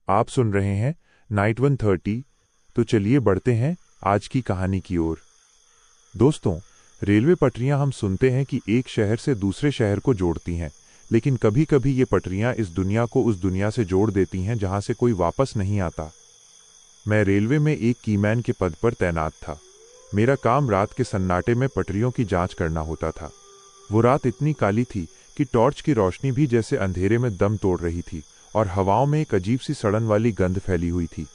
आप सुन रहे हैं नाइट 130। तो चलिए बढ़ते हैं आज की कहानी की ओर। दोस्तों, रेलवे पटरियां हम सुनते हैं कि एक शहर से दूसरे शहर को जोड़ती हैं, लेकिन कभी कभी ये पटरियां इस दुनिया को उस दुनिया से जोड़ देती हैं जहां से कोई वापस नहीं आता। मैं रेलवे में एक कीमैन के पद पर तैनात था। मेरा काम रात के सन्नाटे में पटरियों की जांच करना होता था। वो रात इतनी काली थी कि टॉर्च की रोशनी भी जैसे अंधेरे में दम तोड़ रही थी और हवाओं में एक अजीब सी सड़न वाली गंध फैली हुई थी।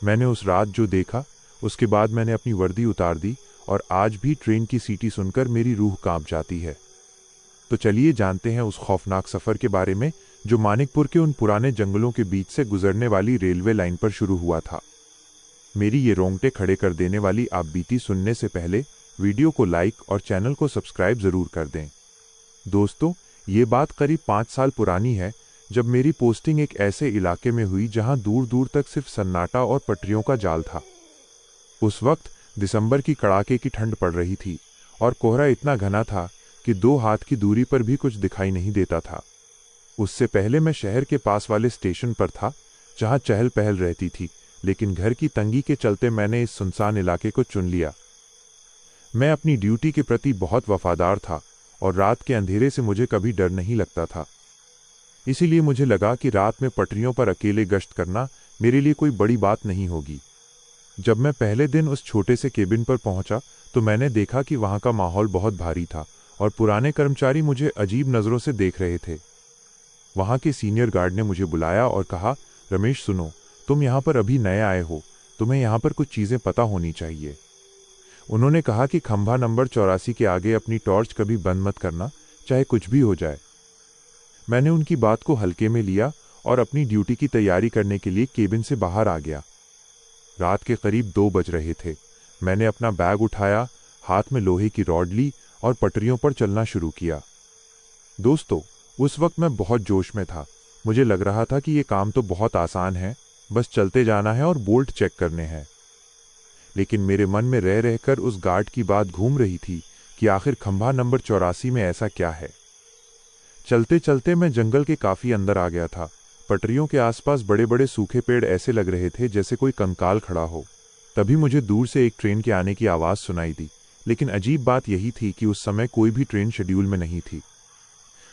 मैंने उस रात जो देखा, उसके बाद मैंने अपनी वर्दी उतार दी और आज भी ट्रेन की सीटी सुनकर मेरी रूह कांप जाती है। तो चलिए जानते हैं उस खौफनाक सफर के बारे में जो मानिकपुर के उन पुराने जंगलों के बीच से गुजरने वाली रेलवे लाइन पर शुरू हुआ था। मेरी ये रोंगटे खड़े कर देने वाली आप बीती सुनने से पहले वीडियो को लाइक और चैनल को सब्सक्राइब जरूर कर दें। दोस्तों, ये बात करीब 5 साल पुरानी है, जब मेरी पोस्टिंग एक ऐसे इलाके में हुई जहां दूर दूर तक सिर्फ सन्नाटा और पटरियों का जाल था। उस वक्त दिसंबर की कड़ाके की ठंड पड़ रही थी और कोहरा इतना घना था कि 2 हाथ की दूरी पर भी कुछ दिखाई नहीं देता था। उससे पहले मैं शहर के पास वाले स्टेशन पर था, जहां चहल पहल रहती थी, लेकिन घर की तंगी के चलते मैंने इस सुनसान इलाके को चुन लिया। मैं अपनी ड्यूटी के प्रति बहुत वफादार था और रात के अंधेरे से मुझे कभी डर नहीं लगता था। इसीलिए मुझे लगा कि रात में पटरियों पर अकेले गश्त करना मेरे लिए कोई बड़ी बात नहीं होगी। जब मैं पहले दिन उस छोटे से केबिन पर पहुंचा तो मैंने देखा कि वहां का माहौल बहुत भारी था और पुराने कर्मचारी मुझे अजीब नजरों से देख रहे थे। वहां के सीनियर गार्ड ने मुझे बुलाया और कहा, रमेश सुनो, तुम यहां पर अभी नए आए हो, तुम्हें यहां पर कुछ चीजें पता होनी चाहिए। उन्होंने कहा कि खंभा नंबर 84 के आगे अपनी टॉर्च कभी बंद मत करना, चाहे कुछ भी हो जाए। मैंने उनकी बात को हल्के में लिया और अपनी ड्यूटी की तैयारी करने के लिए केबिन से बाहर आ गया। रात के करीब 2 बज रहे थे। मैंने अपना बैग उठाया, हाथ में लोहे की रॉड ली और पटरियों पर चलना शुरू किया। दोस्तों, उस वक्त मैं बहुत जोश में था। मुझे लग रहा था कि ये काम तो बहुत आसान है, बस चलते जाना है और बोल्ट चेक करने हैं। लेकिन मेरे मन में रह रहकर उस गार्ड की बात घूम रही थी कि आखिर खंभा नंबर 84 में ऐसा क्या है। चलते चलते मैं जंगल के काफी अंदर आ गया था। पटरियों के आसपास बड़े बड़े सूखे पेड़ ऐसे लग रहे थे जैसे कोई कंकाल खड़ा हो। तभी मुझे दूर से एक ट्रेन के आने की आवाज सुनाई दी, लेकिन अजीब बात यही थी कि उस समय कोई भी ट्रेन शेड्यूल में नहीं थी।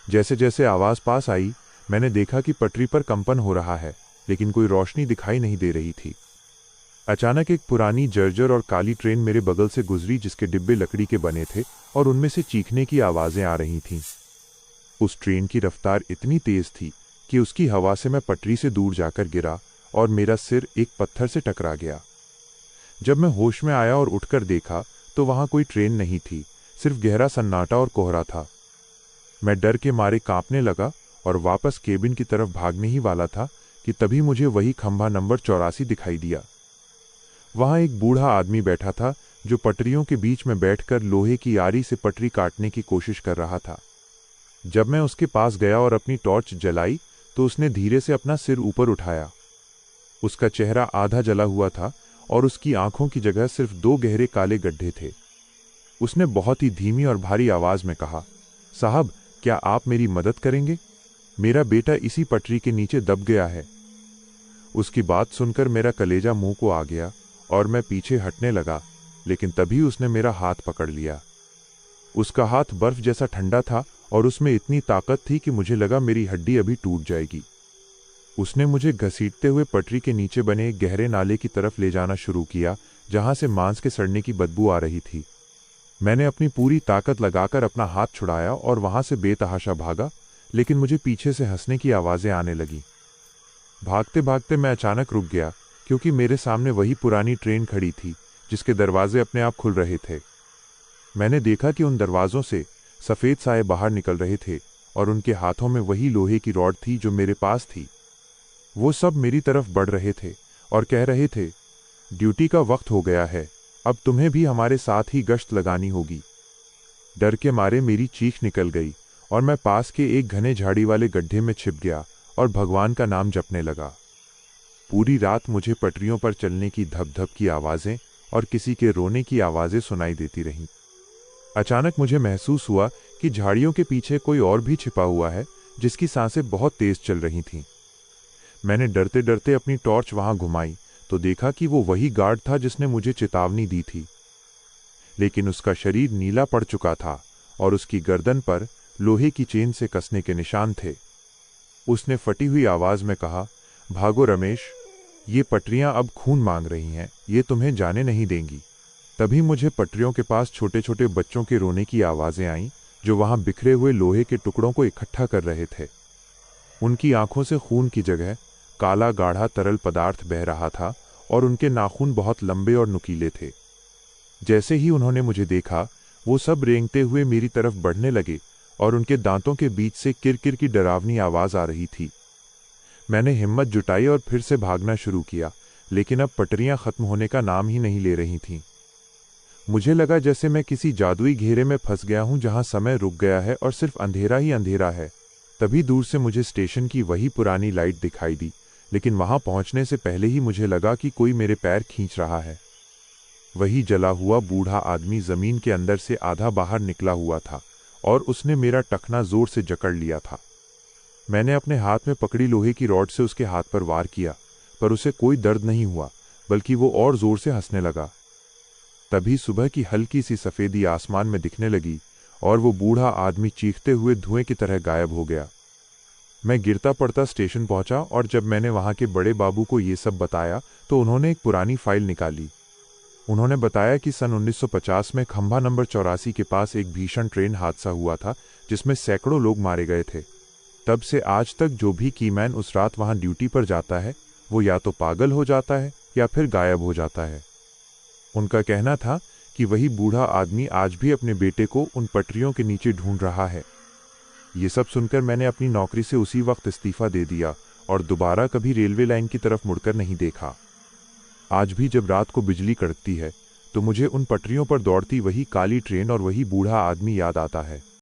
जैसे जैसे आवाज पास आई, मैंने देखा कि पटरी पर कंपन हो रहा है, लेकिन कोई रोशनी दिखाई नहीं दे रही थी। अचानक एक पुरानी जर्जर और काली ट्रेन मेरे बगल से गुजरी, जिसके डिब्बे लकड़ी के बने थे और उनमें से चीखने की आवाजें आ रही थीं। उस ट्रेन की रफ्तार इतनी तेज थी कि उसकी हवा से मैं पटरी से दूर जाकर गिरा और मेरा सिर एक पत्थर से टकरा गया। जब मैं होश में आया और उठकर देखा तो वहां कोई ट्रेन नहीं थी, सिर्फ गहरा सन्नाटा और कोहरा था। मैं डर के मारे कांपने लगा और वापस केबिन की तरफ भागने ही वाला था कि तभी मुझे वही खंभा नंबर 84 दिखाई दिया। वहां एक बूढ़ा आदमी बैठा था जो पटरियों के बीच में बैठकर लोहे की आरी से पटरी काटने की कोशिश कर रहा था। जब मैं उसके पास गया और अपनी टॉर्च जलाई तो उसने धीरे से अपना सिर ऊपर उठाया। उसका चेहरा आधा जला हुआ था और उसकी आंखों की जगह सिर्फ 2 गहरे काले गड्ढे थे। उसने बहुत ही धीमी और भारी आवाज में कहा, साहब, क्या आप मेरी मदद करेंगे? मेरा बेटा इसी पटरी के नीचे दब गया है। उसकी बात सुनकर मेरा कलेजा मुंह को आ गया और मैं पीछे हटने लगा, लेकिन तभी उसने मेरा हाथ पकड़ लिया। उसका हाथ बर्फ जैसा ठंडा था और उसमें इतनी ताकत थी कि मुझे लगा मेरी हड्डी अभी टूट जाएगी। उसने मुझे घसीटते हुए पटरी के नीचे बने एक गहरे नाले की तरफ ले जाना शुरू किया, जहां से मांस के सड़ने की बदबू आ रही थी। मैंने अपनी पूरी ताकत लगाकर अपना हाथ छुड़ाया और वहां से बेतहाशा भागा, लेकिन मुझे पीछे से हंसने की आवाजें आने लगी। भागते भागते मैं अचानक रुक गया, क्योंकि मेरे सामने वही पुरानी ट्रेन खड़ी थी जिसके दरवाजे अपने आप खुल रहे थे। मैंने देखा कि उन दरवाजों से सफेद साए बाहर निकल रहे थे और उनके हाथों में वही लोहे की रॉड थी जो मेरे पास थी। वो सब मेरी तरफ बढ़ रहे थे और कह रहे थे, ड्यूटी का वक्त हो गया है, अब तुम्हें भी हमारे साथ ही गश्त लगानी होगी। डर के मारे मेरी चीख निकल गई और मैं पास के एक घने झाड़ी वाले गड्ढे में छिप गया और भगवान का नाम जपने लगा। पूरी रात मुझे पटरियों पर चलने की धप धप की आवाजें और किसी के रोने की आवाजें सुनाई देती रहीं। अचानक मुझे महसूस हुआ कि झाड़ियों के पीछे कोई और भी छिपा हुआ है, जिसकी सांसें बहुत तेज चल रही थीं। मैंने डरते डरते अपनी टॉर्च वहां घुमाई तो देखा कि वो वही गार्ड था जिसने मुझे चेतावनी दी थी, लेकिन उसका शरीर नीला पड़ चुका था और उसकी गर्दन पर लोहे की चेन से कसने के निशान थे। उसने फटी हुई आवाज में कहा, भागो रमेश, ये पटरियां अब खून मांग रही हैं, ये तुम्हें जाने नहीं देंगी। तभी मुझे पटरियों के पास छोटे छोटे बच्चों के रोने की आवाजें आईं, जो वहां बिखरे हुए लोहे के टुकड़ों को इकट्ठा कर रहे थे। उनकी आंखों से खून की जगह काला गाढ़ा तरल पदार्थ बह रहा था और उनके नाखून बहुत लंबे और नुकीले थे। जैसे ही उन्होंने मुझे देखा, वो सब रेंगते हुए मेरी तरफ बढ़ने लगे और उनके दांतों के बीच से किरकिर की डरावनी आवाज आ रही थी। मैंने हिम्मत जुटाई और फिर से भागना शुरू किया, लेकिन अब पटरियां खत्म होने का नाम ही नहीं ले रही थीं। मुझे लगा जैसे मैं किसी जादुई घेरे में फंस गया हूं जहां समय रुक गया है और सिर्फ अंधेरा ही अंधेरा है। तभी दूर से मुझे स्टेशन की वही पुरानी लाइट दिखाई दी, लेकिन वहां पहुंचने से पहले ही मुझे लगा कि कोई मेरे पैर खींच रहा है। वही जला हुआ बूढ़ा आदमी जमीन के अंदर से आधा बाहर निकला हुआ था और उसने मेरा टखना जोर से जकड़ लिया था। मैंने अपने हाथ में पकड़ी लोहे की रॉड से उसके हाथ पर वार किया, पर उसे कोई दर्द नहीं हुआ, बल्कि वो और जोर से हंसने लगा। तभी सुबह की हल्की सी सफेदी आसमान में दिखने लगी और वो बूढ़ा आदमी चीखते हुए धुएं की तरह गायब हो गया। मैं गिरता पड़ता स्टेशन पहुंचा और जब मैंने वहां के बड़े बाबू को ये सब बताया तो उन्होंने एक पुरानी फाइल निकाली। उन्होंने बताया कि सन 1950 में खंभा नंबर 84 के पास एक भीषण ट्रेन हादसा हुआ था जिसमें सैकड़ों लोग मारे गए थे। तब से आज तक जो भी कीमैन उस रात वहां ड्यूटी पर जाता है, वो या तो पागल हो जाता है या फिर गायब हो जाता है। उनका कहना था कि वही बूढ़ा आदमी आज भी अपने बेटे को उन पटरियों के नीचे ढूंढ रहा है। ये सब सुनकर मैंने अपनी नौकरी से उसी वक्त इस्तीफा दे दिया और दोबारा कभी रेलवे लाइन की तरफ मुड़कर नहीं देखा। आज भी जब रात को बिजली कड़कती है तो मुझे उन पटरियों पर दौड़ती वही काली ट्रेन और वही बूढ़ा आदमी याद आता है।